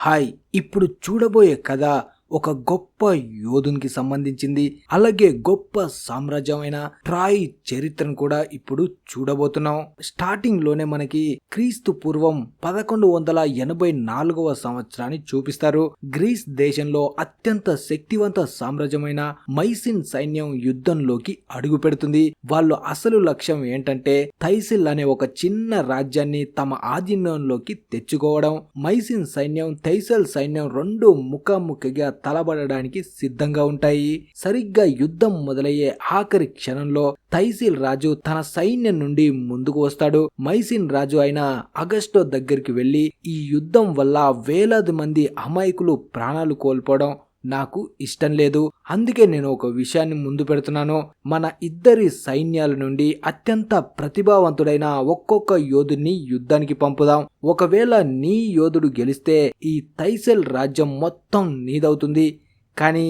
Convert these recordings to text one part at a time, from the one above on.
Hi ఇప్పుడు చూడబోయే కథ ఒక గొప్ప యోధునికి సంబంధించింది. అలాగే గొప్ప సామ్రాజ్యమైన ట్రాయ్ చరిత్రను కూడా ఇప్పుడు చూడబోతున్నాం. స్టార్టింగ్ లోనే మనకి క్రీస్తు పూర్వం 1184వ సంవత్సరాన్ని చూపిస్తారు. గ్రీస్ దేశంలో అత్యంత శక్తివంత సామ్రాజ్యమైన మైసిన్ సైన్యం యుద్ధంలోకి అడుగు పెడుతుంది. వాళ్ళు అసలు లక్ష్యం ఏంటంటే థైసిల్ అనే ఒక చిన్న రాజ్యాన్ని తమ ఆధీనంలోకి తెచ్చుకోవడం. మైసిన్ సైన్యం థైసల్ సైన్యం రెండు ముఖాముఖిగా తలబడడానికి సిద్ధంగా ఉంటాయి. సరిగ్గా యుద్ధం మొదలయ్యే ఆఖరి క్షణంలో థైసిల్ రాజు తన సైన్యం నుండి ముందుకు వస్తాడు. మైసిన్ రాజు అయిన అగస్టో దగ్గరికి వెళ్లి ఈ యుద్ధం వల్ల వేలాది మంది అమాయకులు ప్రాణాలు కోల్పోవడం నాకు ఇష్టం లేదు. అందుకే నేను ఒక విషయాన్ని ముందు పెడుతున్నాను. మన ఇద్దరి సైన్యాల నుండి అత్యంత ప్రతిభావంతుడైన ఒక్కొక్క యోధుడిని యుద్ధానికి పంపుదాం. ఒకవేళ నీ యోధుడు గెలిస్తే ఈ థైసెల్ రాజ్యం మొత్తం నీదవుతుంది. కానీ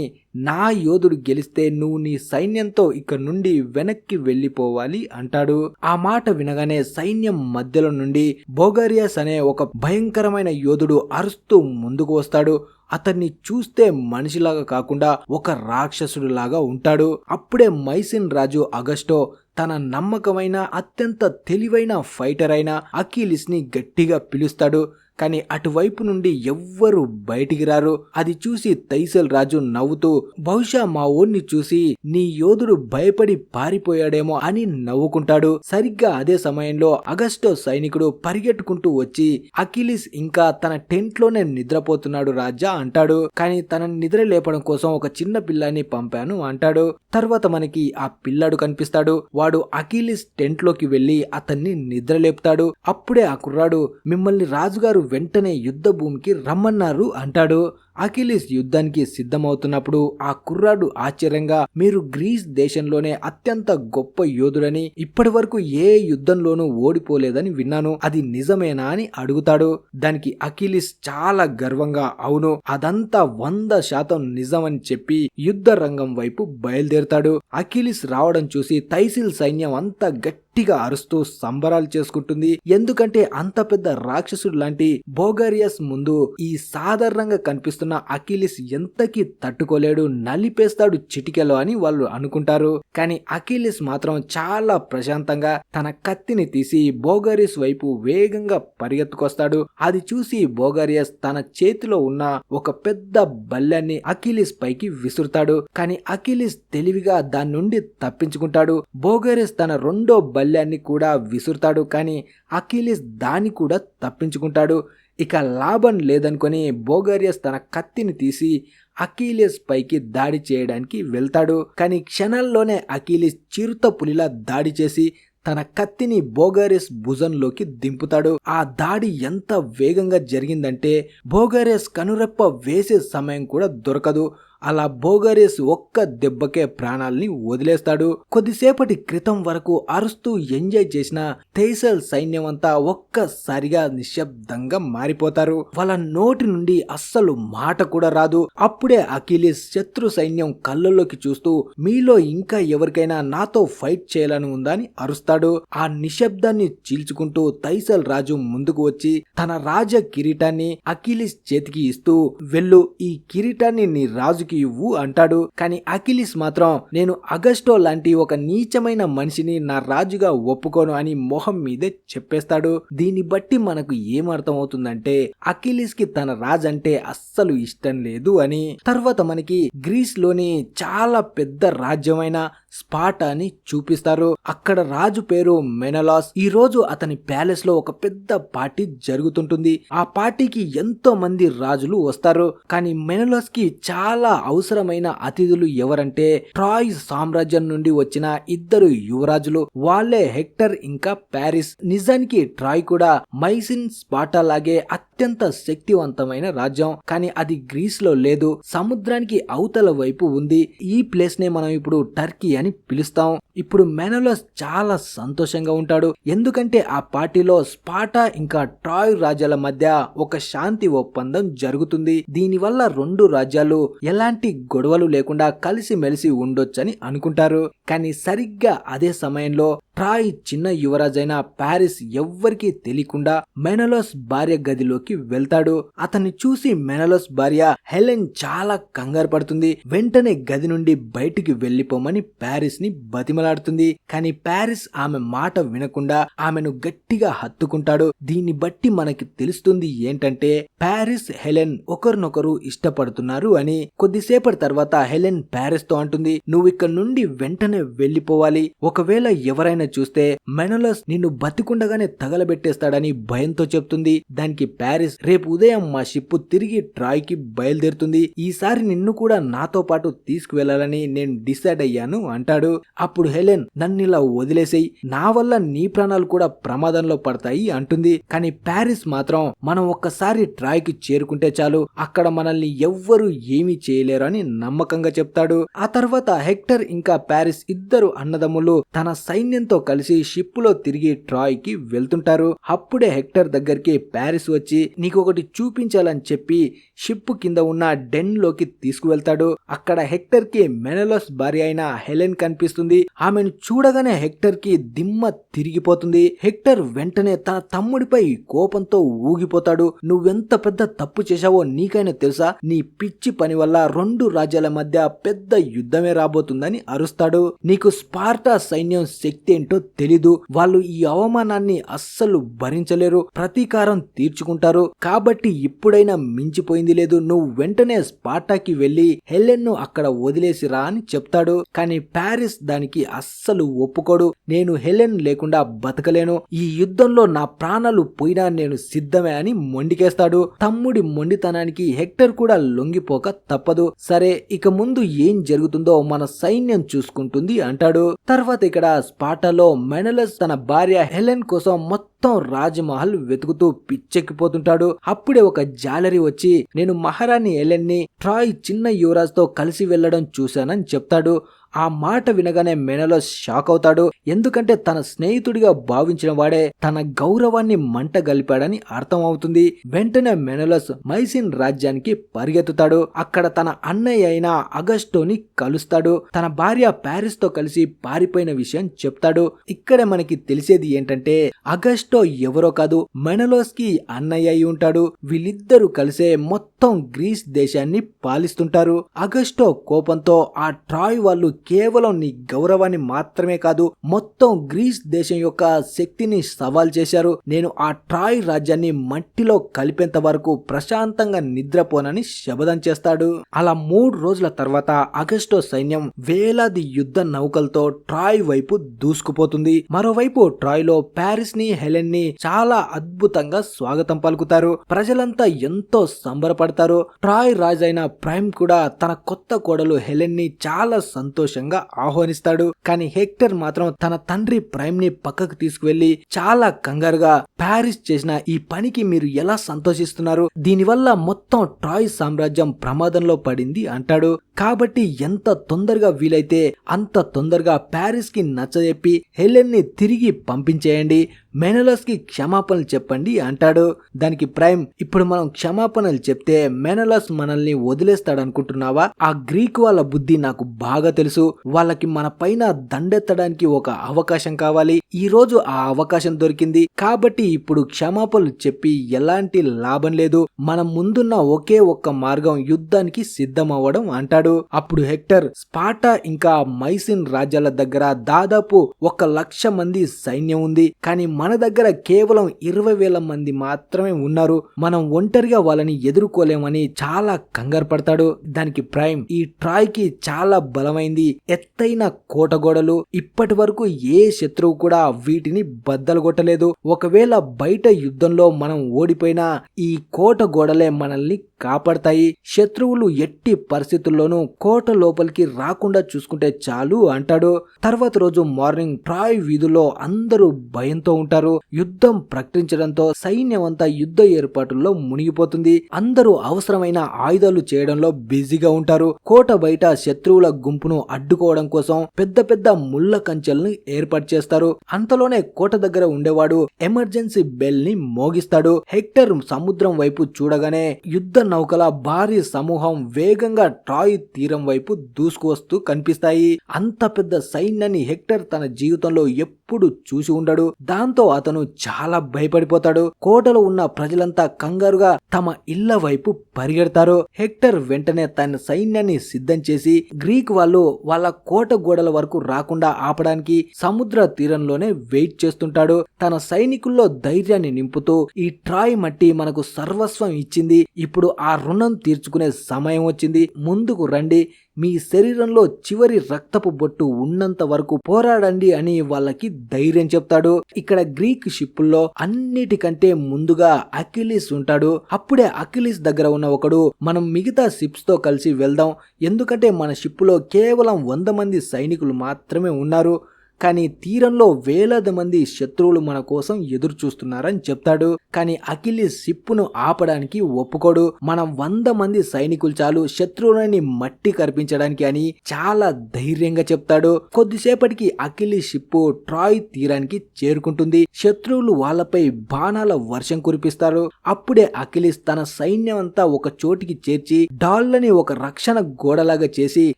నా యోధుడు గెలిస్తే నువ్వు నీ సైన్యంతో ఇక్కడ నుండి వెనక్కి వెళ్లిపోవాలి అంటాడు. ఆ మాట వినగానే సైన్యం మధ్యలో నుండి బోగారియస్ అనే ఒక భయంకరమైన యోధుడు అరుస్తూ ముందుకు వస్తాడు. అతన్ని చూస్తే మనిషిలాగా కాకుండా ఒక రాక్షసుడు లాగా ఉంటాడు. అప్పుడే మైసిన్ రాజు అగస్టో తన నమ్మకమైన అత్యంత తెలివైన ఫైటర్ అయిన అకిలిస్ ని గట్టిగా పిలుస్తాడు. కానీ అటువైపు నుండి ఎవ్వరు బయటికి రారు. అది చూసి థైసెల్ రాజు నవ్వుతూ బహుశా మా ఊరిని చూసి నీ యోధుడు భయపడి పారిపోయాడేమో అని నవ్వుకుంటాడు. సరిగ్గా అదే సమయంలో అగస్టో సైనికుడు పరిగెట్టుకుంటూ వచ్చి అకిలిస్ ఇంకా తన టెంట్ లోనే నిద్రపోతున్నాడు రాజా అంటాడు. కానీ తనని నిద్ర లేపడం కోసం ఒక చిన్న పిల్లాన్ని పంపాను అంటాడు. తర్వాత మనకి ఆ పిల్లాడు కనిపిస్తాడు. వాడు అకిలిస్ టెంట్ లోకి వెళ్లి అతన్ని నిద్ర లేపుతాడు. అప్పుడే ఆ కుర్రాడు మిమ్మల్ని రాజుగారు వెంటనే యుద్ధ భూమికి రమ్మన్నారు అంటాడు. అకిలిస్ యుద్ధానికి సిద్ధమవుతున్నప్పుడు ఆ కుర్రాడు ఆశ్చర్యంగా మీరు గ్రీస్ దేశంలోనే అత్యంత గొప్ప యోధుడని ఇప్పటి వరకు ఏ యుద్ధంలోనూ ఓడిపోలేదని విన్నాను, అది నిజమేనా అని అడుగుతాడు. దానికి అకిలిస్ చాలా గర్వంగా అవును అదంతా 100% నిజమని చెప్పి యుద్ధ రంగం వైపు బయలుదేరుతాడు. అకిలిస్ రావడం చూసి థైసిల్ సైన్యం అంతా గట్టిగా అరుస్తూ సంబరాలు చేసుకుంటుంది. ఎందుకంటే అంత పెద్ద రాక్షసుడు లాంటి బోగారియస్ ముందు ఈ సాధారణంగా కనిపిస్తున్న అకిలిస్ ఎంతకి తట్టుకోలేడు, నలిపేస్తాడు చిటికెలో అని వాళ్ళు అనుకుంటారు. కానీ అకిలిస్ మాత్రం చాలా ప్రశాంతంగా తన కత్తిని తీసి బోగారియస్ వైపు వేగంగా పరిగెత్తుకొస్తాడు. అది చూసి బోగారియస్ తన చేతిలో ఉన్న ఒక పెద్ద బల్యాన్ని అకిలిస్ పైకి విసురుతాడు. కానీ అకిలిస్ తెలివిగా దాని నుండి తప్పించుకుంటాడు. బోగారియస్ తన రెండో బల్యాన్ని కూడా విసురుతాడు. కానీ అకిలిస్ దాన్ని కూడా తప్పించుకుంటాడు. ఇక లాభం లేదనుకొని బోగారియస్ తన కత్తిని తీసి అకిలిస్ పైకి దాడి చేయడానికి వెళ్తాడు. కానీ క్షణాల్లోనే అకిలిస్ చిరుత పులిలా దాడి చేసి తన కత్తిని బోగారియస్ భుజంలోకి దింపుతాడు. ఆ దాడి ఎంత వేగంగా జరిగిందంటే బోగారియస్ కనురెప్ప వేసే సమయం కూడా దొరకదు. అలా బోగారియస్ ఒక్క దెబ్బకే ప్రాణాల్ని వదిలేస్తాడు. కొద్దిసేపటి క్రితం వరకు అరుస్తూ ఎంజాయ్ చేసిన థైసల్ సైన్యం అంతా ఒక్కసారిగా నిశ్శబ్దంగా మారిపోతారు. వాళ్ళ నోటి నుండి అస్సలు మాట కూడా రాదు. అప్పుడే అకిలిస్ శత్రు సైన్యం కళ్ళల్లోకి చూస్తూ మీలో ఇంకా ఎవరికైనా నాతో ఫైట్ చేయాలని ఉందా అని అరుస్తాడు. ఆ నిశ్శబ్దాన్ని చీల్చుకుంటూ థైసల్ రాజు ముందుకు వచ్చి తన రాజ కిరీటాన్ని అకిలిస్ చేతికి ఇస్తూ వెళ్ళు, ఈ కిరీటాన్ని నీ రాజు ఇవ్వు అంటాడు. కానీ అకిలిస్ మాత్రం నేను అగస్టో లాంటి ఒక నీచమైన మనిషిని నా రాజుగా ఒప్పుకోను అని మొహం మీదే చెప్పేస్తాడు. దీన్ని బట్టి మనకు ఏమర్థం అవుతుందంటే అకిలిస్ కి తన రాజు అంటే అస్సలు ఇష్టం లేదు అని. తర్వాత మనకి గ్రీస్ లోని చాలా పెద్ద రాజ్యమైన స్పాటాని చూపిస్తారు. అక్కడ రాజు పేరు మెనలాస్. ఈ రోజు అతని ప్యాలెస్ లో ఒక పెద్ద పార్టీ జరుగుతుంటుంది. ఆ పార్టీకి ఎంతో మంది రాజులు వస్తారు. కానీ మెనలాస్ కి చాలా అవసరమైన అతిథులు ఎవరంటే ట్రాయ్ సామ్రాజ్యం నుండి వచ్చిన ఇద్దరు యువరాజులు. వాళ్ళే హెక్టర్ ఇంకా ప్యారిస్. నిజానికి ట్రాయ్ కూడా మైసిన్ స్పాటా లాగే అత్యంత శక్తివంతమైన రాజ్యం. కానీ అది గ్రీస్ లో లేదు, సముద్రానికి అవతల వైపు ఉంది. ఈ ప్లేస్ నే మనం ఇప్పుడు టర్కీ అని పిలుస్తాం. ఇప్పుడు మెనలాస్ చాలా సంతోషంగా ఉంటాడు. ఎందుకంటే ఆ పార్టీలో స్పాటా ఇంకా ట్రాయ్ రాజ్యాల మధ్య ఒక శాంతి ఒప్పందం జరుగుతుంది. దీనివల్ల రెండు రాజ్యాలు ఎలాంటి గొడవలు లేకుండా కలిసిమెలిసి ఉండొచ్చని అనుకుంటారు. కానీ సరిగ్గా అదే సమయంలో ట్రాయ్ చిన్న యువరాజైన పారిస్ ఎవ్వరికీ తెలియకుండా మెనలోస్ భార్య గదిలోకి వెళ్తాడు. అతన్ని చూసి మెనలోస్ భార్య హెలెన్ చాలా కంగారు పడుతుంది. వెంటనే గది నుండి బయటికి వెళ్లిపోమని పారిస్ ని బతిమలాడుతుంది. కానీ పారిస్ ఆమె మాట వినకుండా ఆమెను గట్టిగా హత్తుకుంటాడు. దీన్ని బట్టి మనకి తెలుస్తుంది ఏంటంటే పారిస్ హెలెన్ ఒకరినొకరు ఇష్టపడుతున్నారు అని. కొద్దిసేపటి తర్వాత హెలెన్ పారిస్ తో అంటుంది, నువ్వు ఇక్కడ నుండి వెంటనే వెళ్లిపోవాలి. ఒకవేళ ఎవరైనా చూస్తే మెనలోస్ నిన్ను బతికుండగానే తగలబెట్టేస్తాడని భయంతో చెప్తుంది. దానికి పారిస్, రేపు ఉదయం మా షిప్ తిరిగి ట్రాయ్ కి బయలుదేరుతుంది. ఈసారి నిన్ను కూడా నాతో పాటు తీసుకువెళ్లాలని నేను డిసైడ్ అయ్యాను అంటాడు. అప్పుడు హెలెన్, నన్నిలా వదిలేసేయి, నా వల్ల నీ ప్రాణాలు కూడా ప్రమాదంలో పడతాయి అంటుంది. కానీ పారిస్ మాత్రం, మనం ఒక్కసారి ట్రాయ్ కి చేరుకుంటే చాలు, అక్కడ మనల్ని ఎవ్వరూ ఏమీ చేయలేరు అని నమ్మకంగా చెప్తాడు. ఆ తర్వాత హెక్టర్ ఇంకా పారిస్ ఇద్దరు అన్నదమ్ములు తన సైన్యంతో కలిసి షిప్ లో తిరిగి ట్రాయ్ కి వెళ్తుంటారు. అప్పుడే హెక్టర్ దగ్గరికి పారిస్ వచ్చి నీకొకటి చూపించాలని చెప్పి షిప్ కింద ఉన్న డెన్ లోకి తీసుకువెళ్తాడు. అక్కడ హెక్టర్ కి మెనలోస్ భార్య అయిన హెలెన్ కనిపిస్తుంది. ఆమెను చూడగానే హెక్టర్ కి దిమ్మ తిరిగిపోతుంది. హెక్టర్ వెంటనే తన తమ్ముడిపై కోపంతో ఊగిపోతాడు. నువ్వెంత పెద్ద తప్పు చేశావో నీకైనా తెలుసా? నీ పిచ్చి పని వల్ల 2 రాజ్యాల మధ్య పెద్ద యుద్ధమే రాబోతుందని అరుస్తాడు. నీకు స్పార్టా సైన్యం శక్తి ఏంటో తెలీదు. వాళ్ళు ఈ అవమానాన్ని అస్సలు భరించలేరు, ప్రతీకారం తీర్చుకుంటారు. కాబట్టి ఇప్పుడైనా మించిపోయింది లేదు. నువ్వు వెంటనే స్పార్టాకి వెళ్లి హెలెన్ ను అక్కడ వదిలేసిరా అని చెప్తాడు. కానీ పారిస్ దానికి అస్సలు ఒప్పుకోడు. నేను హెలెన్ లేకుండా బతకలేను, ఈ యుద్ధంలో నా ప్రాణాలు పోయినా నేను సిద్ధమే అని మొండికేస్తాడు. తమ్ముడి మొండితనానికి హెక్టర్ కూడా లొంగిపోక తప్పదు. సరే, ఇక ముందు ఏం జరుగుతుందో మన సైన్యం చూసుకుంటుంది అంటాడు. తర్వాత ఇక్కడ స్పార్టాలో మెనలోస్ తన భార్య హెలెన్ కోసం మొత్తం రాజమహల్ వెతుకుతూ పిచ్చెక్కిపోతుంటాడు. అప్పుడే ఒక జాలరీ వచ్చి, నేను మహారాణి హెలెన్ ని ట్రాయ్ చిన్న యువరాజ్ తో కలిసి వెళ్లడం చూశానని చెప్తాడు. ఆ మాట వినగానే మెనలోస్ షాక్ అవుతాడు. ఎందుకంటే తన స్నేహితుడిగా భావించిన వాడే తన గౌరవాన్ని మంట గలిపాడని అర్థం అవుతుంది. వెంటనే మెనలోస్ మైసిన్ రాజ్యానికి పరిగెత్తుతాడు. అక్కడ తన అన్నయ్య అయిన అగస్టోని కలుస్తాడు. తన భార్య పారిస్ తో కలిసి పారిపోయిన విషయం చెప్తాడు. ఇక్కడే మనకి తెలిసేది ఏంటంటే అగస్టో ఎవరో కాదు, మెనలోస్ కి అన్నయ్య అయి ఉంటాడు. వీళ్ళిద్దరూ కలిసే మొత్తం గ్రీస్ దేశాన్ని పాలిస్తుంటారు. అగస్టో కోపంతో ఆ ట్రాయ్ వాళ్ళు కేవలం నీ గౌరవాన్ని మాత్రమే కాదు, మొత్తం గ్రీస్ దేశం యొక్క శక్తిని సవాల్ చేశారు. నేను ఆ ట్రాయ్ రాజ్యాన్ని మట్టిలో కలిపేంత వరకు ప్రశాంతంగా నిద్రపోనని శపథం చేస్తాడు. అలా 3 రోజుల తర్వాత అగస్టో సైన్యం వేలాది యుద్ధ నౌకలతో ట్రాయ్ వైపు దూసుకుపోతుంది. మరోవైపు ట్రాయ్ లో పారిస్ ని హెలెన్ ని చాలా అద్భుతంగా స్వాగతం పలుకుతారు. ప్రజలంతా ఎంతో సంబరపడతారు. ట్రాయ్ రాజైన ప్రైమ్ కూడా తన కొత్త కోడలు హెలెన్ ని చాలా సంతోషంగా ఆహ్వానిస్తాడు. కానీ హెక్టర్ మాత్రం తన తండ్రి ప్రైమ్ ని పక్కకు తీసుకువెళ్లి చాలా కంగారుగా, పారిస్ చేసిన ఈ పనికి మీరు ఎలా సంతోషిస్తున్నారు? దీనివల్ల మొత్తం ట్రాయ్ సామ్రాజ్యం ప్రమాదంలో పడింది అంటాడు. కాబట్టి ఎంత తొందరగా వీలైతే అంత తొందరగా పారిస్ కి నచ్చజెప్పి హెలెన్ ని తిరిగి పంపించేయండి, మెనలోస్ కి క్షమాపణలు చెప్పండి అంటాడు. దానికి ప్రైమ్, ఇప్పుడు మనం క్షమాపణలు చెప్తే మెనలోస్ మనల్ని వదిలేస్తాడనుకుంటున్నావా? ఆ గ్రీక్ వాళ్ళ బుద్ధి నాకు బాగా తెలుసు. వాళ్ళకి మన పైన దండెత్తడానికి ఒక అవకాశం కావాలి. ఈ రోజు ఆ అవకాశం దొరికింది. కాబట్టి ఇప్పుడు క్షమాపణలు చెప్పి ఎలాంటి లాభం లేదు. మనం ముందున్న ఒకే ఒక్క మార్గం యుద్ధానికి సిద్ధం అవ్వడం అంటాడు. అప్పుడు హెక్టర్, స్పార్టా ఇంకా మైసిన్ రాజ్యాల దగ్గర దాదాపు 1,00,000 మంది సైన్యం ఉంది. కానీ మన దగ్గర కేవలం 20,000 మంది మాత్రమే ఉన్నారు. మనం ఒంటరిగా వాళ్ళని ఎదుర్కోలేమని చాలా కంగారు పడతాడు. దానికి ప్రైమ్, ఈ ట్రాయ్ కి చాలా బలమైంది, ఎత్తైన కోటగోడలు, ఇప్పటి వరకు ఏ శత్రువు కూడా వీటిని బద్దలుగొట్టలేదు. ఒకవేళ బయట యుద్ధంలో మనం ఓడిపోయినా ఈ కోట గోడలే మనల్ని కాపాడతాయి. శత్రువులు ఎట్టి పరిస్థితుల్లోనూ కోట లోపలికి రాకుండా చూసుకుంటే చాలు అంటాడు. తర్వాత రోజు మార్నింగ్ ట్రాయ్ వీధుల్లో అందరూ భయంతో ఉంటారు. యుద్ధం ప్రకటించడంతో సైన్యం అంతా యుద్ధ ఏర్పాటుల్లో మునిగిపోతుంది. అందరూ అవసరమైన ఆయుధాలు చేయడంలో బిజీగా ఉంటారు. కోట బయట శత్రువుల గుంపును అడ్డుకోవడం కోసం పెద్ద పెద్ద ముళ్ళ కంచెలను ఏర్పాటు చేస్తారు. అంతలోనే కోట దగ్గర ఉండేవాడు ఎమర్జెన్సీ బెల్ ని మోగిస్తాడు. హెక్టర్ సముద్రం వైపు చూడగానే యుద్ధ నౌకల భారీ సమూహం వేగంగా ట్రాయ్ తీరం వైపు దూసుకువస్తూ కనిపిస్తాయి. అంత పెద్ద సైన్యాన్ని హెక్టర్ తన జీవితంలో ఎప్పుడు చూసి ఉండడు. దాంతో అతను చాలా భయపడిపోతాడు. కోటలో ఉన్న ప్రజలంతా కంగారుగా తమ ఇళ్ల వైపు పరిగెడతారు. హెక్టర్ వెంటనే తన సైన్యాన్ని సిద్ధం చేసి గ్రీక్ వాళ్ళు వాళ్ళ కోట గోడల వరకు రాకుండా ఆపడానికి సముద్ర తీరంలోనే వెయిట్ చేస్తుంటాడు. తన సైనికుల్లో ధైర్యాన్ని నింపుతూ ఈ ట్రాయ్ మట్టి మనకు సర్వస్వం ఇచ్చింది, ఇప్పుడు ఆ రుణం తీర్చుకునే సమయం వచ్చింది, ముందుకు రండి, మీ శరీరంలో చివరి రక్తపు బొట్టు ఉన్నంత వరకు పోరాడండి అని వాళ్ళకి ధైర్యం చెప్తాడు. ఇక్కడ గ్రీక్ షిప్పుల్లో అన్నిటికంటే ముందుగా అకిలిస్ ఉంటాడు. అప్పుడే అకిలిస్ దగ్గర ఉన్న ఒకడు, మనం మిగతా షిప్స్ తో కలిసి వెళ్దాం, ఎందుకంటే మన షిప్పులో కేవలం 100 మంది సైనికులు మాత్రమే ఉన్నారు, కానీ తీరంలో వేలాది మంది శత్రువులు మన కోసం ఎదురు చూస్తున్నారని చెప్తాడు. కానీ అకిలిస్ షిప్పును ఆపడానికి ఒప్పుకోడు. మనం 100 మంది సైనికులు చాలు శత్రువులని మట్టి కరిపించడానికి అని చాలా ధైర్యంగా చెప్తాడు. కొద్దిసేపటికి అకిలిస్ షిప్పు ట్రాయ్ తీరానికి చేరుకుంటుంది. శత్రువులు వాళ్ళపై బాణాల వర్షం కురిపిస్తారు. అప్పుడే అకిలిస్ తన సైన్యం అంతా ఒక చోటికి చేర్చి డాళ్ళని ఒక రక్షణ గోడలాగా చేసి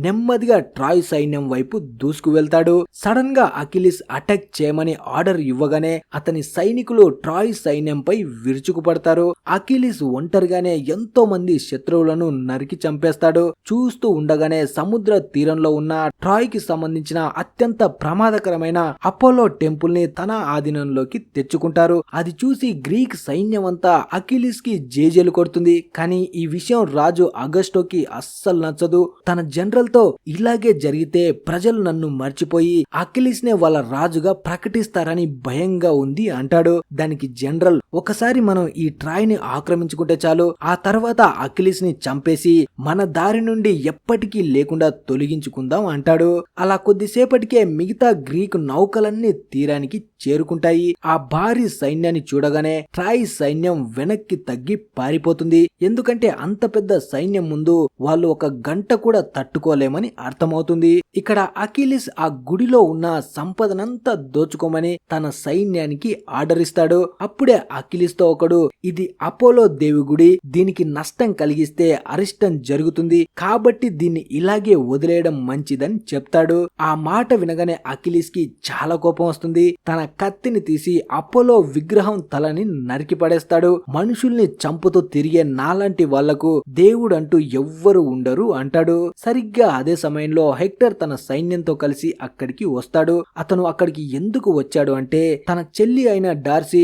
నెమ్మదిగా ట్రాయ్ సైన్యం వైపు దూసుకు వెళ్తాడు. సడన్ గా అకిలిస్ అటాక్ చేయమని ఆర్డర్ ఇవ్వగానే అతని సైనికులు ట్రాయ్ సైన్యంపై విరుచుకుపడతారు. అకిలిస్ ఒంటరిగానే ఎంతో మంది శత్రువులను నరికి చంపేస్తాడు. చూస్తూ ఉండగానే సముద్ర తీరంలో ఉన్న ట్రాయ్ కి సంబంధించిన అత్యంత ప్రమాదకరమైన అపోలో టెంపుల్ ని తన ఆధీనంలోకి తెచ్చుకుంటారు. అది చూసి గ్రీక్ సైన్యం అంతా అకిలిస్ కి జేజేలు కొడుతుంది. కానీ ఈ విషయం రాజు అగస్టోకి అస్సలు నచ్చదు. తన జనరల్ తో ఇలాగే జరిగితే ప్రజలు నన్ను మర్చిపోయి అకిలిస్ నే వాళ్ళ రాజుగా ప్రకటిస్తారని భయంగా ఉంది అంటాడు. దానికి జనరల్, ఒకసారి మనం ఈ ట్రాయ్ ని ఆక్రమించుకుంటే చాలు, ఆ తర్వాత అకిలిస్ ని చంపేసి మన దారి నుండి ఎప్పటికీ లేకుండా తొలగించుకుందాం అంటాడు. అలా కొద్దిసేపటికే మిగతా గ్రీకు నౌకలన్నీ తీరానికి చేరుకుంటాయి. ఆ భారీ సైన్యాన్ని చూడగానే ట్రాయ్ సైన్యం వెనక్కి తగ్గి పారిపోతుంది. ఎందుకంటే అంత పెద్ద సైన్యం ముందు వాళ్ళు ఒక గంట కూడా తట్టుకోలేమని అర్థమవుతుంది. ఇక్కడ అకిలిస్ ఆ గుడిలో ఉన్న సంపదనంతా దోచుకోమని తన సైన్యానికి ఆర్డర్ ఇస్తాడు. అప్పుడే అకిలిస్ తో ఒకడు, ఇది అపోలో దేవి గుడి, దీనికి నష్టం కలిగిస్తే అరిష్టం జరుగుతుంది, కాబట్టి దీన్ని ఇలాగే వదిలేయడం మంచిదని చెప్తాడు. ఆ మాట వినగానే అకిలిస్ కి చాలా కోపం వస్తుంది. తన కత్తిని తీసి అపోలో విగ్రహం తలని నరికి పడేస్తాడు. మనుషుల్ని చంపుతూ తిరిగే నాలాంటి వాళ్లకు దేవుడు అంటూ ఎవ్వరు ఉండరు అంటాడు. సరిగ్గా అదే సమయంలో హెక్టర్ తన సైన్యంతో కలిసి అక్కడికి వస్తాడు. అతను అక్కడికి ఎందుకు వచ్చాడు అంటే తన చెల్లి అయిన డార్సీ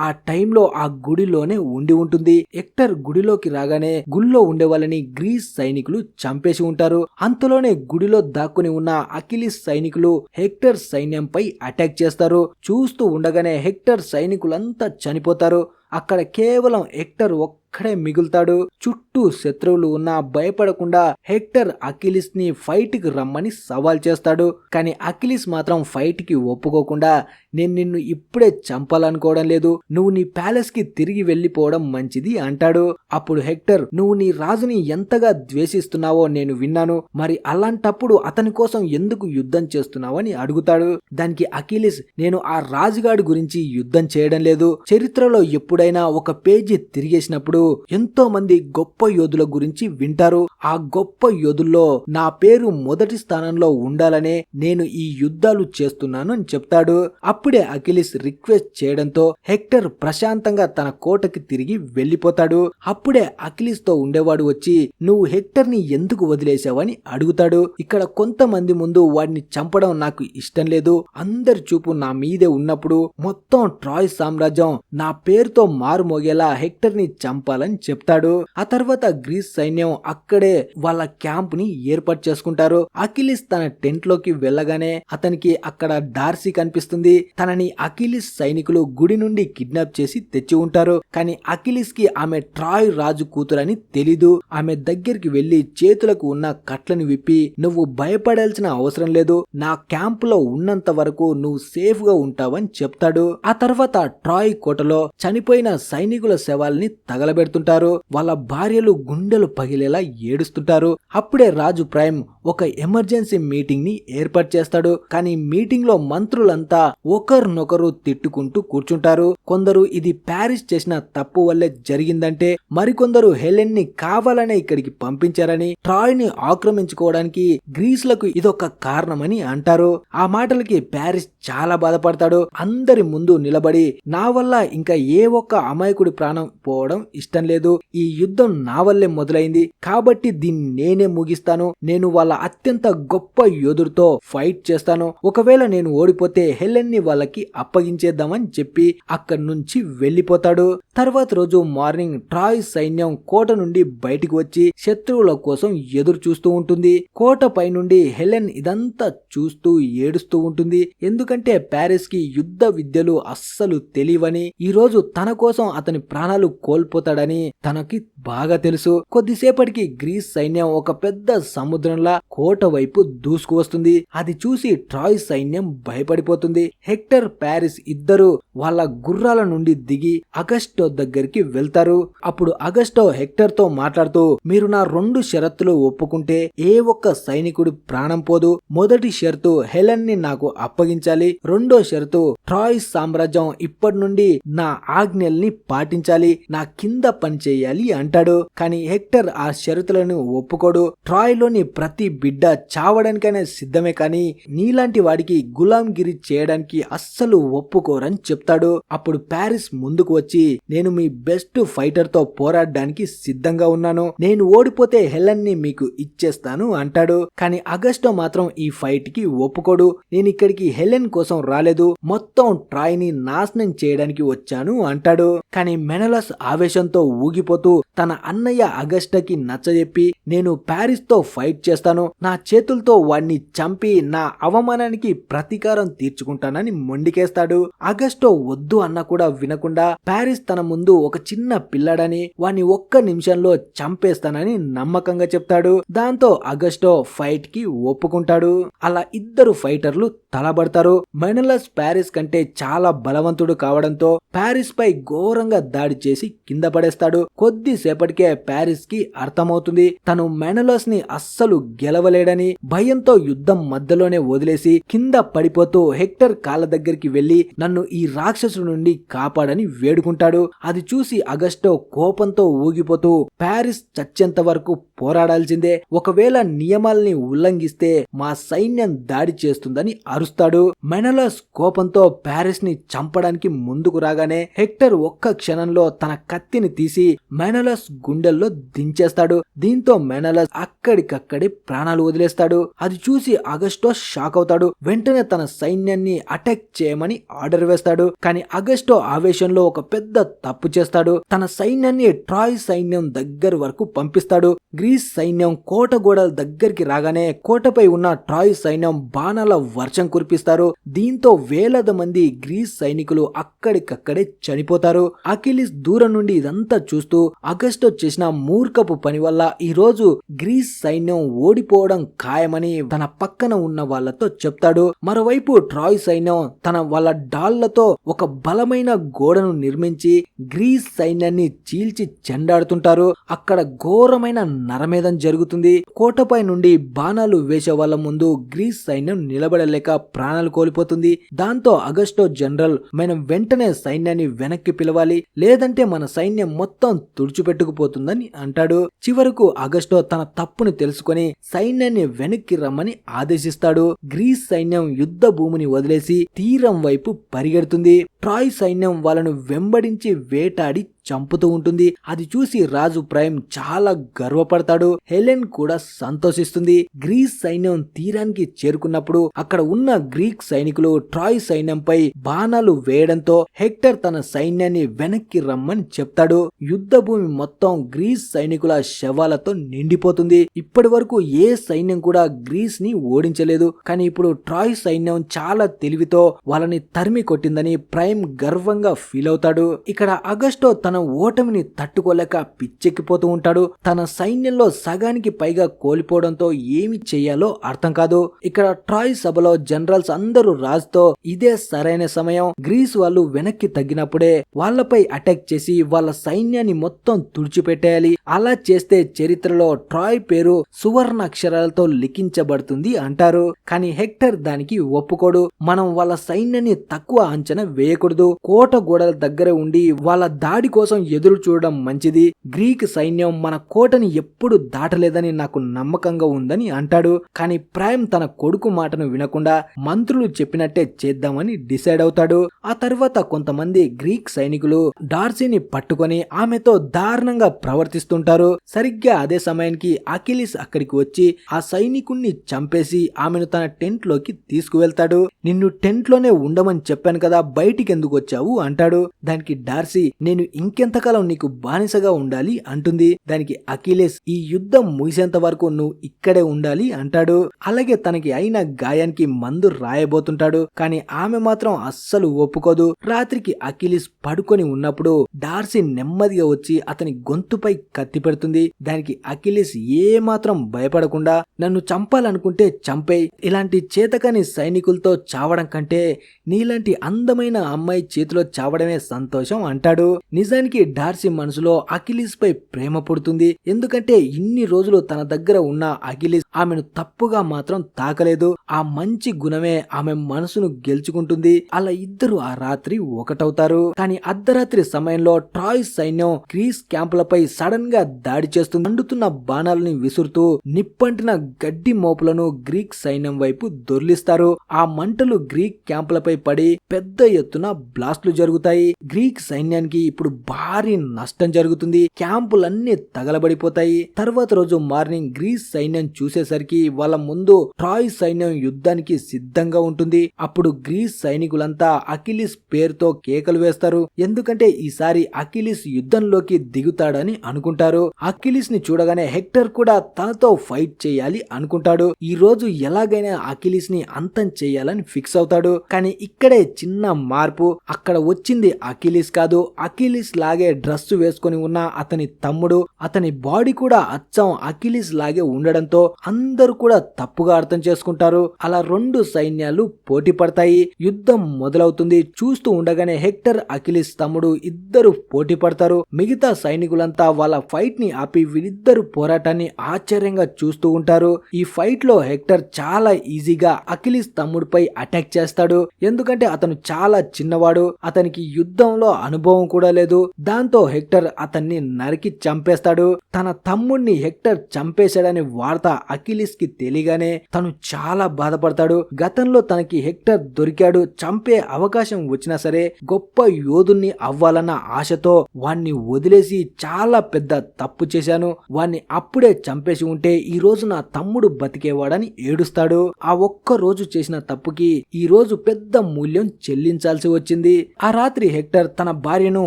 ఆ టైంలో ఆ గుడిలోనే ఉండి ఉంటుంది. హెక్టర్ గుడిలోకి రాగానే గుడిలో ఉండే వాళ్ళని గ్రీస్ సైనికులు చంపేసి ఉంటారు. అంతలోనే గుడిలో దాక్కుని ఉన్న అకిలిస్ సైనికులు హెక్టర్ సైన్యంపై అటాక్ చేస్తారు. చూస్తూ ఉండగానే హెక్టర్ సైనికులంతా చనిపోతారు. అక్కడ కేవలం హెక్టర్ ఒక్కడే మిగులుతాడు. చుట్టూ శత్రువులు ఉన్నా భయపడకుండా హెక్టర్ అకిలిస్ ని ఫైట్ కి రమ్మని సవాల్ చేస్తాడు. కానీ అకిలిస్ మాత్రం ఫైట్ కి ఒప్పుకోకుండా, నేను నిన్ను ఇప్పుడే చంపాలనుకోవడం లేదు, నువ్వు నీ ప్యాలెస్ కి తిరిగి వెళ్లిపోవడం మంచిది అంటాడు. అప్పుడు హెక్టర్, నువ్వు నీ రాజుని ఎంతగా ద్వేషిస్తున్నావో నేను విన్నాను, మరి అలాంటప్పుడు అతని కోసం ఎందుకు యుద్ధం చేస్తున్నావని అడుగుతాడు. దానికి అకిలిస్, నేను ఆ రాజుగాడి గురించి యుద్ధం చేయడం లేదు, చరిత్రలో ఎప్పుడైనా ఒక పేజీ తిరిగేసినప్పుడు ఎంతో మంది గొప్ప యోధుల గురించి వింటారు, ఆ గొప్ప యోధుల్లో నా పేరు మొదటి స్థానంలో ఉండాలనే నేను ఈ యుద్ధాలు చేస్తున్నాను అని చెప్తాడు. అప్పుడే అకిలిస్ రిక్వెస్ట్ చేయడంతో హెక్టర్ ప్రశాంతంగా తన కోటకి తిరిగి వెళ్లిపోతాడు. అప్పుడే అకిలిస్ తో ఉండేవాడు వచ్చి, నువ్వు హెక్టర్ ని ఎందుకు వదిలేసావని అడుగుతాడు. ఇక్కడ కొంతమంది ముందు వాడిని చంపడం నాకు ఇష్టం లేదు, అందరి చూపు నా మీదే ఉన్నప్పుడు మొత్తం ట్రాయ్ సామ్రాజ్యం నా పేరుతో మారుమోగేలా హెక్టర్ ని చంపాలని చెప్తాడు. ఆ తర్వాత గ్రీస్ సైన్యం అక్కడే వాళ్ళ క్యాంప్ ని ఏర్పాటు చేసుకుంటారు. అకిలిస్ తన టెంట్ లోకి వెళ్ళగానే అతనికి అక్కడ డార్సీ కనిపిస్తుంది. తనని అకిలిస్ సైనికులు గుడి నుండి కిడ్నాప్ చేసి తెచ్చి ఉంటారు. కానీ అకిలిస్ కి ఆమె ట్రాయ్ రాజు కూతురని తెలీదు. ఆమె దగ్గరికి వెళ్లి చేతులకు ఉన్న కట్లను విప్పి, నువ్వు భయపడాల్సిన అవసరం లేదు, నా క్యాంప్ లో ఉన్నంత వరకు నువ్వు సేఫ్ గా ఉంటావని చెప్తాడు. ఆ తర్వాత ట్రాయ్ కోటలో చనిపోయిన సైనికుల శవాల్ని తగలబెడతారు. పెడుతుంటారు. వాళ్ళ భార్యలు గుండెలు పగిలేలా ఏడుస్తుంటారు. అప్పుడే రాజు ప్రైమ్ ఒక ఎమర్జెన్సీ మీటింగ్ ని ఏర్పాటు చేస్తాడు. కానీ మీటింగ్ లో మంత్రులంతా ఒకరినొకరు తిట్టుకుంటూ కూర్చుంటారు. కొందరు ఇది ప్యారిస్ చేసిన తప్పు వల్లే జరిగిందంటే, మరికొందరు హెలెన్ ని కావాలనే ఇక్కడికి పంపించారని, ట్రాయ్ ని ఆక్రమించుకోవడానికి గ్రీస్లకు ఇదొక కారణమని అంటారు. ఆ మాటలకి ప్యారిస్ చాలా బాధపడతాడు. అందరి ముందు నిలబడి, నా వల్ల ఇంకా ఏ ఒక్క అమాయకుడి ప్రాణం పోవడం ఇష్టం లేదు. ఈ యుద్ధం నా వల్లే మొదలైంది కాబట్టి దీన్ని నేనే ముగిస్తాను. నేను వాళ్ళ అత్యంత గొప్ప యోధుడితో ఫైట్ చేస్తాను. ఒకవేళ నేను ఓడిపోతే హెలెన్ ని వాళ్ళకి అప్పగించేద్దామని చెప్పి అక్కడి నుంచి వెళ్లిపోతాడు. తర్వాత రోజు మార్నింగ్ ట్రాయ్ సైన్యం కోట నుండి బయటికి వచ్చి శత్రువుల కోసం ఎదురు చూస్తూ ఉంటుంది. కోట పై నుండి హెలెన్ ఇదంతా చూస్తూ ఏడుస్తూ ఉంటుంది. ఎందుకంటే ప్యారిస్ కి యుద్ధ విద్యలు అస్సలు తెలియవని, ఈ రోజు తన కోసం అతని ప్రాణాలు కోల్పోతాడని తనకి బాగా తెలుసు. కొద్దిసేపటికి గ్రీస్ సైన్యం ఒక పెద్ద సముద్రంలా కోట వైపు దూసుకు వస్తుంది. అది చూసి ట్రాయ్ సైన్యం భయపడిపోతుంది. హెక్టర్, ప్యారిస్ ఇద్దరు వాళ్ళ గుర్రాల నుండి దిగి అగస్టో దగ్గరికి వెళ్తారు. అప్పుడు అగస్టో హెక్టర్ తో మాట్లాడుతూ, మీరు నా 2 షరతులు ఒప్పుకుంటే ఏ ఒక్క సైనికుడి ప్రాణం పోదు. మొదటి షరతు హెలెన్ ని నాకు అప్పగించాలి. రెండో షరతు ట్రాయ్ సామ్రాజ్యం ఇప్పటి నుండి నా ఆజ్ఞల్ని పాటించాలి, నా కింద పని చేయాలి అంటాడు. కానీ హెక్టర్ ఆ షరతులను ఒప్పుకోడు. ట్రాయ్ లోని ప్రతి బిడ్డ చావడానికైనా సిద్ధమే, కానీ నీలాంటి వాడికి గులాంగిరి చేయడానికి అస్సలు ఒప్పుకోరని చెప్తాడు. అప్పుడు ప్యారిస్ ముందుకు వచ్చి, నేను మీ బెస్ట్ ఫైటర్ తో పోరాడడానికి సిద్ధంగా ఉన్నాను. నేను ఓడిపోతే హెలెన్ ని మీకు ఇచ్చేస్తాను అంటాడు. కానీ అగస్టో మాత్రం ఈ ఫైట్ కి ఒప్పుకోడు. నేను ఇక్కడికి హెలెన్ కోసం రాలేదు, మొత్తం ట్రాయ్ ని నాశనం చేయడానికి వచ్చాను అంటాడు. కానీ మెనలస్ ఆవేశంతో ఊగిపోతూ తన అన్నయ్య అగస్టోకి నచ్చజెప్పి, నేను ప్యారిస్ తో ఫైట్ చేస్తాను, నా చేతులతో వాడిని చంపి నా అవమానానికి ప్రతీకారం తీర్చుకుంటానని మొండికేస్తాడు. అగస్టో వద్దు అన్న కూడా వినకుండా ప్యారిస్ తన ముందు ఒక చిన్న పిల్లడని, వాణ్ణి ఒక్క నిమిషంలో చంపేస్తానని నమ్మకంగా చెప్తాడు. దాంతో అగస్టో ఫైట్ కి ఒప్పుకుంటాడు. అలా ఇద్దరు ఫైటర్లు తలబడతారు. మెనలస్ ప్యారిస్ కంటే చాలా బలవంతుడు కావడంతో ప్యారిస్ పై ఘోరంగా దాడి చేసి కింద పడేస్తాడు. కొద్దిసేపటికే ప్యారిస్ కి అర్థమవుతుంది తను మెనలస్ ని అస్సలు గెలవలేడని. భయంతో యుద్ధం మధ్యలోనే వదిలేసి కింద పడిపోతూ హెక్టర్ కాళ్ళ దగ్గరికి వెళ్లి, నన్ను ఈ రాక్షసుడి నుండి కాపాడని వేడుకుంటాడు. అది చూసి అగస్టో కోపంతో ఊగిపోతూ, ప్యారిస్ చచ్చేంత వరకు పోరాడాల్సిందే, ఒకవేళ నియమాల్ని ఉల్లంఘిస్తే మా సైన్యం దాడి చేస్తుందని అరుస్తాడు. మెనలస్ కోపంతో ప్యారిస్ ని చంపడానికి ముందుకు రాగానే హెక్టర్ ఒక్క క్షణంలో తన కత్తిని తీసి మెనలస్ గుండెల్లో దించేస్తాడు. దీంతో మెనలస్ అక్కడికక్కడే ప్రాణాలు వదిలేస్తాడు. అది చూసి అగస్టో షాక్ అవుతాడు. వెంటనే తన సైన్యాన్ని అటాక్ చేయమని ఆర్డర్ వేస్తాడు. కానీ అగస్టో ఆవేశంలో ఒక పెద్ద తప్పు చేస్తాడు. తన సైన్యాన్ని ట్రాయ్ సైన్యం దగ్గర వరకు పంపిస్తాడు. గ్రీస్ సైన్యం కోట గోడల దగ్గరికి రాగానే కోటపై ఉన్న ట్రాయ్ సైన్యం బాణాల వర్షం కురిపిస్తారు. దీంతో వేలాది మంది గ్రీస్ సైనికులు అక్కడికక్కడే చనిపోతారు. అకిలిస్ దూరం నుండి ఇదంతా చూస్తూ అగస్టో చేసిన మూర్ఖపు పని వల్ల ఈ రోజు గ్రీస్ సైన్యం ఓడిపోవడం ఖాయమని తన పక్కన ఉన్న వాళ్లతో చెప్తాడు. మరోవైపు ట్రాయ్ సైన్యం తన వాళ్ళ డాళ్లతో ఒక బలమైన గోడను నిర్మించి గ్రీస్ సైన్యాన్ని చీల్చి చెండాడుతుంటారు. అక్కడ ఘోరమైన నరమేధం జరుగుతుంది. కోటపై నుండి బాణాలు వేసే వాళ్ళ ముందు గ్రీస్ సైన్యం నిలబడలేక ప్రాణాలు కోల్పోతుంది. దాంతో అగస్టో జనరల్, మనం వెంటనే సైన్యాన్ని వెనక్కి పిలవాలి, లేదంటే మన సైన్యం మొత్తం తుడిచిపెట్టుకుపోతుందని అంటాడు. చివరకు అగస్టో తన తప్పుని తెలుసుకొని సైన్యాన్ని వెనక్కి రమ్మని ఆదేశిస్తాడు. గ్రీస్ సైన్యం యుద్ధ భూమిని వదిలేసి తీరం వైపు పరిగెడుతుంది. ట్రాయ్ సైన్యం వాళ్ళను వెంబడించి వేటాడి చంపుతూ ఉంటుంది. అది చూసి రాజు ప్రైమ్ చాలా గర్వపడతాడు. హెలెన్ కూడా సంతోషిస్తుంది. గ్రీస్ సైన్యం తీరానికి చేరుకున్నప్పుడు అక్కడ ఉన్న గ్రీక్ సైనికులు ట్రాయ్ సైన్యంపై బాణాలు వేయడంతో హెక్టర్ తన సైన్యాన్ని వెనక్కి రమ్మని చెప్తాడు. యుద్ధ భూమి మొత్తం గ్రీస్ సైనికుల శవాలతో నిండిపోతుంది. ఇప్పటి వరకు ఏ సైన్యం కూడా గ్రీస్ ని ఓడించలేదు. కానీ ఇప్పుడు ట్రాయ్ సైన్యం చాలా తెలివితో వాళ్ళని తరిమి కొట్టిందని ప్రైమ్ గర్వంగా ఫీల్ అవుతాడు. ఇక్కడ అగస్టో తన తన ఓటమిని తట్టుకోలేక పిచ్చెక్కిపోతూ ఉంటాడు. తన సైన్యంలో సగానికి పైగా కోల్పోవడంతో ఏమి చెయ్యాలో అర్థం కాదు. ఇక్కడ ట్రాయ్ సభలో జనరల్స్ అందరూ రాజుతో ఇదే సరైన సమయం, గ్రీస్ వాళ్ళు వెనక్కి తగ్గినప్పుడే వాళ్ళపై అటాక్ చేసి వాళ్ళ సైన్యాన్ని మొత్తం తుడిచిపెట్టేయాలి. అలా చేస్తే చరిత్రలో ట్రాయ్ పేరు సువర్ణ అక్షరాలతో లిఖించబడుతుంది అంటారు. కానీ హెక్టర్ దానికి ఒప్పుకోడు. మనం వాళ్ళ సైన్యాన్ని తక్కువ అంచనా వేయకూడదు. కోట గోడల దగ్గర ఉండి వాళ్ళ దాడి కోసం ఎదురు చూడడం మంచిది. గ్రీక్ సైన్యం మన కోటని ఎప్పుడు దాటలేదని నాకు నమ్మకంగా ఉందని అంటాడు. కానీ ప్రైమ్ తన కొడుకు మాటను వినకుండా మంత్రులు చెప్పినట్టే చేద్దామని డిసైడ్ అవుతాడు. ఆ తర్వాత కొంతమంది గ్రీక్ సైనికులు డార్సీని పట్టుకొని ఆమెతో దారుణంగా ప్రవర్తిస్తుంటారు. సరిగ్గా అదే సమయానికి అకిలిస్ అక్కడికి వచ్చి ఆ సైనికుణ్ణి చంపేసి ఆమెను తన టెంట్ లోకి తీసుకువెళ్తాడు. నిన్ను టెంట్ లోనే ఉండమని చెప్పాను కదా, బయటికి ఎందుకు వచ్చావు అంటాడు. దానికి డార్సీ నేను ఇంకెంతకాలం నీకు బానిసగా ఉండాలి అంటుంది. దానికి అకిలిస్ ఈ యుద్ధం ముగిసేంత వరకు నువ్వు ఇక్కడే ఉండాలి అంటాడు. అలాగే తనకి అయిన గాయానికి మందు రాయబోతుంటాడు. కానీ ఆమె మాత్రం అస్సలు ఒప్పుకోదు. రాత్రికి అకిలిస్ పడుకొని ఉన్నప్పుడు డార్సీ నెమ్మదిగా వచ్చి అతని గొంతుపై కత్తి పెడుతుంది. దానికి అకిలిస్ ఏ మాత్రం భయపడకుండా నన్ను చంపాలనుకుంటే చంపేయ్, ఇలాంటి చేతకాని సైనికులతో చావడం కంటే నీలాంటి అందమైన అమ్మాయి చేతిలో చావడమే సంతోషం అంటాడు. నిజానికి డార్సీ మనసులో అకిలిస్ పై ప్రేమ పుడుతుంది. ఎందుకంటే ఇన్ని రోజులు తన దగ్గర ఉన్న అకిలిస్ ఆమెను తప్పుగా మాత్రం తాకలేదు. ఆ మంచి గుణమే ఆమె మనసును గెలుచుకుంటుంది. అలా ఇద్దరు ఆ రాత్రి ఒకటవుతారు. కానీ అర్ధరాత్రి సమయంలో ట్రాయ్ సైన్యం గ్రీస్ క్యాంపులపై సడన్ గా దాడి చేస్తుంది. మండుతున్న బాణాలని విసురుతూ నిప్పంటిన గడ్డి మోపులను గ్రీక్ సైన్యం వైపు దొర్లిస్తారు. ఆ మంటలు గ్రీక్ క్యాంపులపై పడి పెద్ద ఎత్తున బ్లాస్టులు జరుగుతాయి. గ్రీక్ సైన్యానికి ఇప్పుడు భారీ నష్టం జరుగుతుంది. క్యాంపులన్నీ తగలబడిపోతాయి. తర్వాత రోజు మార్నింగ్ గ్రీస్ సైన్యం చూసేసరికి వాళ్ళ ముందు ట్రాయ్ సైన్యం యుద్ధానికి సిద్ధంగా ఉంటుంది. అప్పుడు గ్రీస్ సైనికులంతా అకిలిస్ పేరుతో కేకలు వేస్తారు. ఎందుకంటే ఈసారి అకిలిస్ యుద్ధంలోకి దిగుతాడని అనుకుంటారు. అకిలిస్ ని చూడగానే హెక్టర్ కూడా తనతో ఫైట్ చేయాలి అనుకుంటాడు. ఈ రోజు ఎలాగైనా అకిలిస్ ని అంతం చేయాలని ఫిక్స్ అవుతాడు. కానీ ఇక్కడే చిన్న మార్పు. అక్కడ వచ్చింది అకిలిస్ కాదు, అకిలిస్ లాగే డ్రెస్ వేసుకొని ఉన్న అతని తమ్ముడు. అతని బాడీ కూడా అచ్చం అకిలిస్ లాగే ఉండడంతో అందరూ కూడా తప్పుగా అర్థం చేసుకుంటారు. అలా రెండు సైన్యాలు పోటీ పడతాయి. యుద్ధం మొదలవుతుంది. చూస్తూ ఉండగానే హెక్టర్ అకిలిస్ తమ్ముడు ఇద్దరు పోటీ పడతారు. మిగతా సైనికులంతా వాళ్ళ ఫైట్ ని ఆపి వీరిద్దరు పోరాటాన్ని ఆశ్చర్యంగా చూస్తూ ఉంటారు. ఈ ఫైట్ లో హెక్టర్ చాలా ఈజీగా అకిలిస్ తమ్ముడిపై అటాక్ చేస్తాడు. ఎందుకంటే అతను చాలా చిన్నవాడు, అతనికి యుద్ధంలో అనుభవం కూడా లేదు. దాంతో హెక్టర్ అతన్ని నరికి చంపేస్తాడు. తన తమ్ముడిని హెక్టర్ చంపేశాడని వార్త అకిలిస్ కి తెలియగానే తను చాలా బాధపడతాడు. గతంలో తనకి హెక్టర్ దొరికాడు, చంపే అవకాశం వచ్చినా సరే గొప్ప యోధుణ్ణి అవ్వాలన్న ఆశతో వాణ్ణి వదిలేసి చాలా పెద్ద తప్పు చేశాను, వాణ్ణి అప్పుడే చంపేసి ఉంటే ఈ రోజు నా తమ్ముడు బతికేవాడని ఏడుస్తాడు. ఆ ఒక్క రోజు చేసిన తప్పుకి ఈ రోజు పెద్ద మూల్యం చెల్లించాల్సి వచ్చింది. ఆ రాత్రి హెక్టర్ తన భార్యను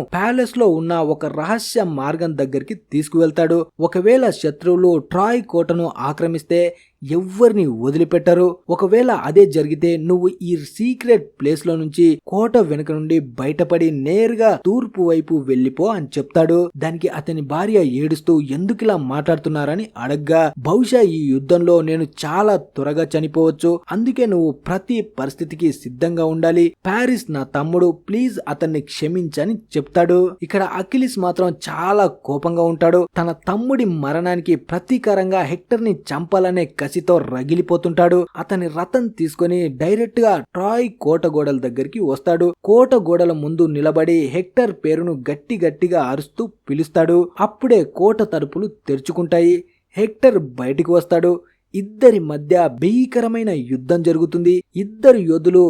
ప్యాలెస్ లో ఉన్న ఒక రహస్య మార్గం దగ్గరికి తీసుకువెళ్తాడు. ఒకవేళ శత్రువులు ట్రాయ్ కోటను ఆక్రమిస్తే ఎవ్వరిని వదిలిపెట్టరు. ఒకవేళ అదే జరిగితే నువ్వు ఈ సీక్రెట్ ప్లేస్ లో నుంచి కోట వెనుక నుండి బయటపడి నేరుగా తూర్పు వైపు వెళ్లిపో అని చెప్తాడు. దానికి అతని భార్య ఏడుస్తూ ఎందుకిలా మాట్లాడుతున్నారని అడగ్గా, బహుశా ఈ యుద్ధంలో నేను చాలా త్వరగా చనిపోవచ్చు, అందుకే నువ్వు ప్రతి పరిస్థితికి సిద్ధంగా ఉండాలి. పారిస్ నా తమ్ముడు, ప్లీజ్ అతన్ని క్షమించని చెప్తాడు. ఇక్కడ అకిలిస్ మాత్రం చాలా కోపంగా ఉంటాడు. తన తమ్ముడి మరణానికి ప్రతీకారంగా హెక్టర్ ని చంపాలనే కసితో రగిలిపోతుంటాడు. అతని రథం తీసుకొని డైరెక్ట్ గా ట్రాయ్ కోట గోడల దగ్గరికి వస్తాడు. కోట గోడల ముందు నిలబడి హెక్టర్ పేరును గట్టి గట్టిగా అరుస్తూ పిలుస్తాడు. అప్పుడే కోట తలుపులు తెరుచుకుంటాయి. హెక్టర్ బయటికి వస్తాడు. ఇద్దరి మధ్య భీకరమైన యుద్ధం జరుగుతుంది. ఇద్దరు యోధులు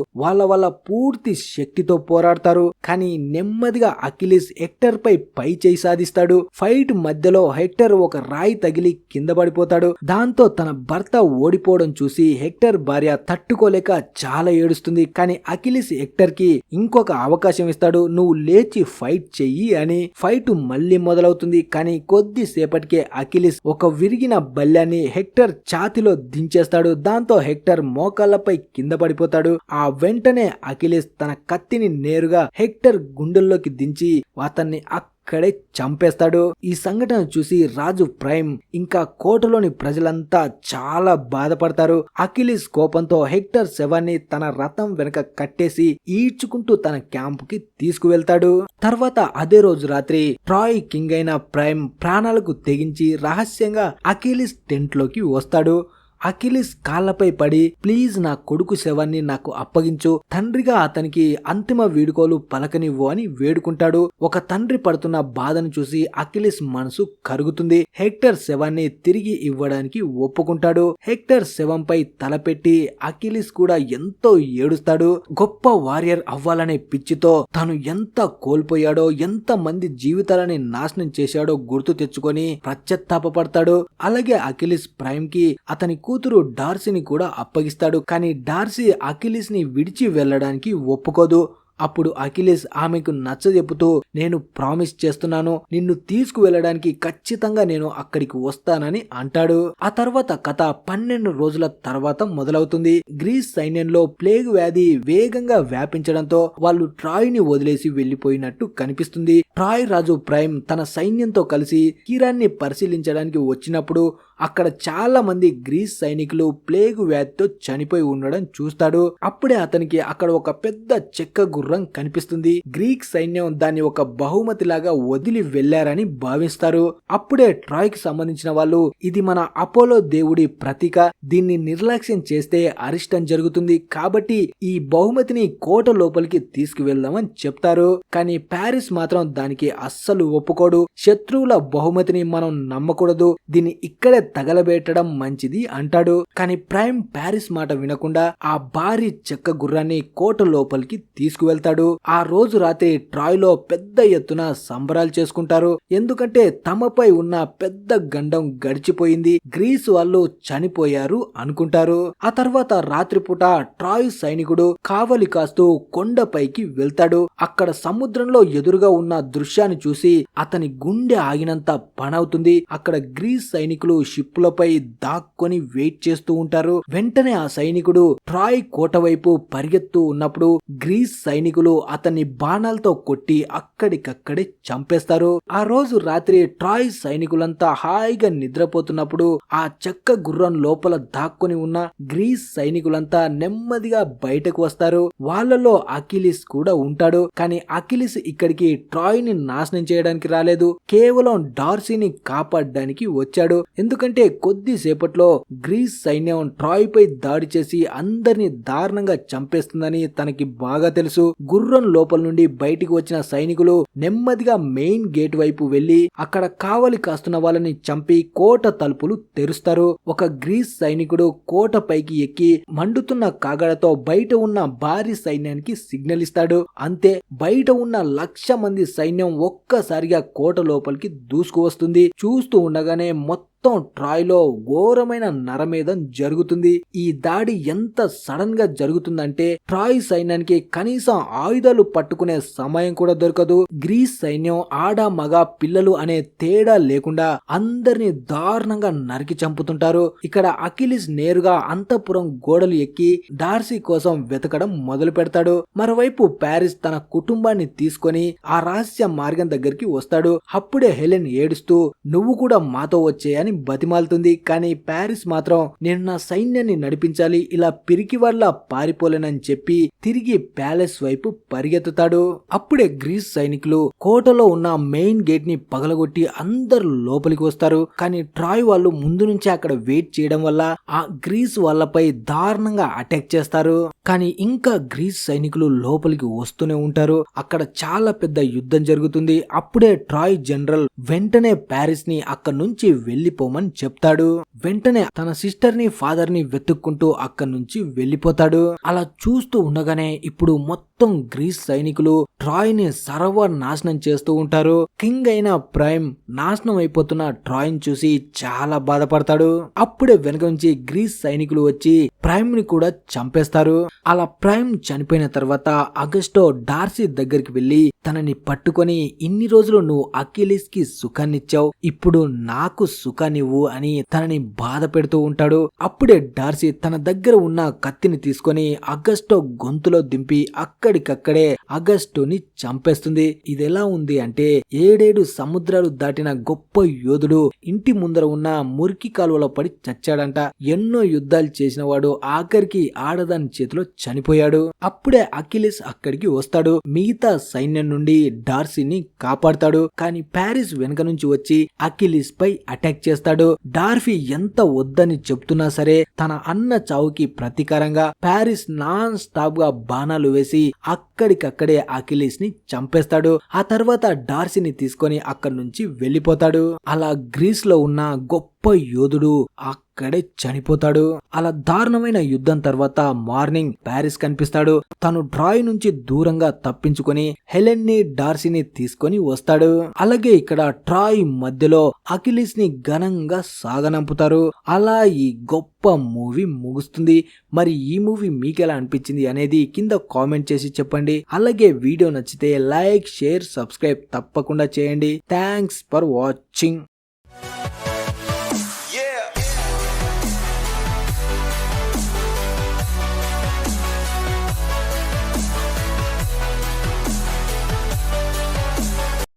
వాళ్ళ పూర్తి శక్తితో పోరాడతారు. కానీ నెమ్మదిగా అకిలిస్ హెక్టర్ పై చేయి సాధిస్తాడు. ఫైట్ మధ్యలో హెక్టర్ ఒక రాయి తగిలి కింద పడిపోతాడు. దాంతో తన భర్త ఓడిపోవడం చూసి హెక్టర్ భార్య తట్టుకోలేక చాలా ఏడుస్తుంది. కానీ అకిలిస్ హెక్టర్ కి ఇంకొక అవకాశం ఇస్తాడు, నువ్వు లేచి ఫైట్ చెయ్యి అని. ఫైట్ మళ్ళీ మొదలవుతుంది. కానీ కొద్దిసేపటికే అకిలిస్ ఒక విరిగిన బల్యాన్ని హెక్టర్ ఛాతిలో దించేస్తాడు. దాంతో హెక్టర్ మోకాళ్లపై కింద పడిపోతాడు. ఆ వెంటనే అకిలిస్ తన కత్తిని నేరుగా హెక్టర్ గుండెల్లోకి దించి అతన్ని అక్కడే చంపేస్తాడు. ఈ సంఘటన చూసి రాజు ప్రైమ్ ఇంకా కోటలోని ప్రజలంతా చాలా బాధపడతారు. అకిలిస్ కోపంతో హెక్టర్ శవాన్ని తన రథం వెనక కట్టేసి ఈడ్చుకుంటూ తన క్యాంపుకి తీసుకువెళ్తాడు. తర్వాత అదే రోజు రాత్రి ట్రాయ్ కింగ్ అయిన ప్రైమ్ ప్రాణాలకు తెగించి రహస్యంగా అకిలిస్ టెంట్ లోకి వస్తాడు. అకిలిస్ కాళ్లపై పడి ప్లీజ్ నా కొడుకు శవాన్ని నాకు అప్పగించు, తండ్రిగా అతనికి అంతిమ వీడుకోలు పలకనివ్వు అని వేడుకుంటాడు. ఒక తండ్రి పడుతున్న బాధను చూసి అకిలిస్ మనసు కరుగుతుంది. హెక్టర్ శవాన్ని తిరిగి ఇవ్వడానికి ఒప్పుకుంటాడు. హెక్టర్ శవంపై తలపెట్టి అకిలిస్ కూడా ఎంతో ఏడుస్తాడు. గొప్ప వారియర్ అవ్వాలనే పిచ్చితో తను ఎంత కోల్పోయాడో, ఎంత మంది జీవితాలని నాశనం చేశాడో గుర్తు తెచ్చుకొని పశ్చాత్తాపడతాడు. అలాగే అకిలిస్ ప్రైమ్ కి అతని కూతురు డార్సీని కూడా అప్పగిస్తాడు. కానీ డార్సీ అకిలిస్ ని విడిచి వెళ్ళడానికి ఒప్పుకోదు. అప్పుడు అకిలిస్ ఆమెకు నచ్చజెప్పుతూ నేను ప్రామిస్ చేస్తున్నాను, నిన్ను తీసుకువెళ్ళడానికి ఖచ్చితంగా నేను అక్కడికి వస్తానని అంటాడు. ఆ తర్వాత కథ 12 రోజుల తర్వాత మొదలవుతుంది. గ్రీస్ సైన్యంలో ప్లేగ్ వ్యాధి వేగంగా వ్యాపించడంతో వాళ్ళు ట్రాయ్ ని వదిలేసి వెళ్లిపోయినట్టు కనిపిస్తుంది. ట్రాయ్ రాజు ప్రైమ్ తన సైన్యంతో కలిసి తీరాన్ని పరిశీలించడానికి వచ్చినప్పుడు అక్కడ చాలా మంది గ్రీస్ సైనికులు ప్లేగు వ్యాధితో చనిపోయి ఉండడం చూస్తాడు. అప్పుడే అతనికి అక్కడ ఒక పెద్ద చెక్క గుర్రం కనిపిస్తుంది. గ్రీక్ సైన్యం దాన్ని ఒక బహుమతి లాగా వదిలి వెళ్లారని భావిస్తారు. అప్పుడే ట్రాయ్ కి సంబంధించిన వాళ్ళు ఇది మన అపోలో దేవుడి ప్రతీక, దీన్ని నిర్లక్ష్యం చేస్తే అరిష్టం జరుగుతుంది, కాబట్టి ఈ బహుమతిని కోట లోపలికి తీసుకువెళ్దామని చెప్తారు. కానీ ప్యారిస్ మాత్రం దానికి అస్సలు ఒప్పుకోడు. శత్రువుల బహుమతిని మనం నమ్మకూడదు, దీన్ని ఇక్కడే తగలబెట్టడం మంచిది అంటాడు. కానీ ప్రైమ్ ప్యారిస్ మాట వినకుండా ఆ భారీ చెక్క గుర్రాన్ని కోట లోపలికి తీసుకువెళ్తాడు. ఆ రోజు రాత్రి ట్రాయ్ లో పెద్ద ఎత్తున సంబరాలు చేసుకుంటారు. ఎందుకంటే తమపై ఉన్న పెద్ద గండం గడిచిపోయింది, గ్రీస్ వాళ్ళు చనిపోయారు అనుకుంటారు. ఆ తర్వాత రాత్రిపూట ట్రాయ్ సైనికుడు కావలి కాస్తూ కొండపైకి వెళ్తాడు. అక్కడ సముద్రంలో ఎదురుగా ఉన్న దృశ్యాన్ని చూసి అతని గుండె ఆగినంత పనవుతుంది. అక్కడ గ్రీస్ సైనికులు షిప్పులపై దాక్కొని వెయిట్ చేస్తూ ఉంటారు. వెంటనే ఆ సైనికుడు ట్రాయ్ కోట వైపు పరిగెత్తు ఉన్నప్పుడు గ్రీస్ సైనికులు అతన్ని బాణాలతో కొట్టి అక్కడికక్కడే చంపేస్తారు. ఆ రోజు రాత్రి ట్రాయ్ సైనికులంతా హాయిగా నిద్రపోతున్నప్పుడు ఆ చెక్క గుర్రం లోపల దాక్కొని ఉన్న గ్రీస్ సైనికులంతా నెమ్మదిగా బయటకు వస్తారు. వాళ్ళలో అకిలిస్ కూడా ఉంటాడు. కానీ అకిలిస్ ఇక్కడికి ట్రాయ్ ని నాశనం చేయడానికి రాలేదు, కేవలం డార్సీని కాపాడడానికి వచ్చాడు. ఎందుకంటే కొద్దిసేపట్లో గ్రీస్ సైన్యం ట్రాయ్ పై దాడి చేసి అందరినీ దారుణంగా చంపేస్తుందని తనకి బాగా తెలుసు. గుర్రం లోపల నుండి బయటికి వచ్చిన సైనికులు నెమ్మదిగా మెయిన్ గేట్ వైపు వెళ్లి అక్కడ కావలి కాస్తున్న వాళ్ళని చంపి కోట తలుపులు తెరుస్తారు. ఒక గ్రీస్ సైనికుడు కోట పైకి ఎక్కి మండుతున్న కాగడతో బయట ఉన్న భారీ సైన్యానికి సిగ్నల్ ఇస్తాడు. అంతే, బయట ఉన్న 1,00,000 మంది సైన్యం ఒక్కసారిగా కోట లోపలికి దూసుకు వస్తుంది. చూస్తూ ఉండగానే మొత్తం ట్రాయ్ లో ఘోరమైన నరమేధం జరుగుతుంది. ఈ దాడి ఎంత సడన్ గా జరుగుతుందంటే ట్రాయ్ సైన్యానికి కనీసం ఆయుధాలు పట్టుకునే సమయం కూడా దొరకదు. గ్రీస్ సైన్యం ఆడ మగ పిల్లలు అనే తేడా లేకుండా అందరినీ దారుణంగా నరికి చంపుతుంటారు. ఇక్కడ అకిలిస్ నేరుగా అంతఃపురం గోడలు ఎక్కి డార్సీ కోసం వెతకడం మొదలు పెడతాడు. మరోవైపు ప్యారిస్ తన కుటుంబాన్ని తీసుకొని ఆ రహస్య మార్గం దగ్గరికి వస్తాడు. అప్పుడే హెలెన్ ఏడుస్తూ నువ్వు కూడా మాతో వచ్చేయని బతిమాలుతుంది. కానీ ప్యారిస్ మాత్రం నేను నా సైన్యాన్ని నడిపించాలి, ఇలా పిరికి వల్ల పారిపోలేనని చెప్పి తిరిగి ప్యాలెస్ వైపు పరిగెత్తుతాడు. అప్పుడే గ్రీస్ సైనికులు కోటలో ఉన్న మెయిన్ గేట్ ని పగలగొట్టి అందరూ లోపలికి వస్తారు. కానీ ట్రాయ్ వాళ్ళు ముందు నుంచి అక్కడ వెయిట్ చేయడం వల్ల ఆ గ్రీస్ వాళ్ళపై దారుణంగా అటాక్ చేస్తారు. కానీ ఇంకా గ్రీస్ సైనికులు లోపలికి వస్తూనే ఉంటారు. అక్కడ చాలా పెద్ద యుద్ధం జరుగుతుంది. అప్పుడే ట్రాయ్ జనరల్ వెంటనే ప్యారిస్ ని అక్కడి నుంచి వెళ్లిపోమని చెప్తాడు. వెంటనే తన సిస్టర్ ని ఫాదర్ ని వెతుక్కుంటూ అక్కడి నుంచి వెళ్లిపోతాడు. అలా చూస్తూ ఉండగానే ఇప్పుడు మొత్తం గ్రీస్ సైనికులు ట్రాయ్ ని సర్వనాశనం చేస్తూ ఉంటారు. కింగ్ అయిన ప్రైమ్ నాశనం అయిపోతున్న ట్రాయ్ ని చూసి చాలా బాధపడతాడు. అప్పుడే వెనక నుంచి గ్రీస్ సైనికులు వచ్చి ప్రైమ్ ని కూడా చంపేస్తారు. అలా ప్రైమ్ చనిపోయిన తర్వాత అగస్టో డార్సీ దగ్గరికి వెళ్లి తనని పట్టుకొని ఇన్ని రోజులు నువ్వు అకిలిస్ కి సుఖాన్నిచ్చావు, ఇప్పుడు నాకు సుఖాన్నివ్వు అని తనని బాధ పెడుతూ ఉంటాడు. అప్పుడే డార్సీ తన దగ్గర ఉన్న కత్తిని తీసుకొని అగస్టో గొంతులో దింపి అక్కడికక్కడే అగస్టోని చంపేస్తుంది. ఇది ఎలా ఉంది అంటే 7 సముద్రాలు దాటిన గొప్ప యోధుడు ఇంటి ముందర ఉన్న మురికి కాలువలో పడి చచ్చాడంట. ఎన్నో యుద్ధాలు చేసిన వాడు ఆఖరికి ఆడదాని చేతిలో చనిపోయాడు. అప్పుడే అకిలిస్ అక్కడికి వస్తాడు. మిగతా సైన్యం నుండి డార్సీని కాపాడతాడు. కానీ ప్యారిస్ వెనక నుంచి వచ్చి అకిలిస్ పై అటాక్ చేస్తాడు. డార్ఫీ ఎంత వద్దని చెప్తున్నా సరే తన అన్న చావుకి ప్రతీకారంగా ప్యారిస్ నాన్ స్టాప్ గా బాణాలు వేసి అక్కడికక్కడే అకిలిస్ ని చంపేస్తాడు. ఆ తర్వాత డార్సీని తీసుకొని అక్కడి నుంచి వెళ్లిపోతాడు. అలా గ్రీస్ లో ఉన్న గొప్ప యోధుడు అక్కడే చనిపోతాడు. అలా దారుణమైన యుద్ధం తర్వాత మార్నింగ్ ప్యారిస్ కనిపిస్తాడు. తను ట్రాయ్ నుంచి దూరంగా తప్పించుకొని హెలెన్ ని డార్సీని తీసుకొని వస్తాడు. అలాగే ఇక్కడ ట్రాయ్ మధ్యలో అకిలిస్ ని ఘనంగా సాగనంపుతారు. అలా ఈ గొప్ప మూవీ ముగుస్తుంది. మరి ఈ మూవీ మీకు ఎలా అనిపించింది అనేది కింద కామెంట్ చేసి చెప్పండి. అలాగే వీడియో నచ్చితే లైక్, షేర్, సబ్స్క్రైబ్ తప్పకుండా చేయండి. Thanks for watching.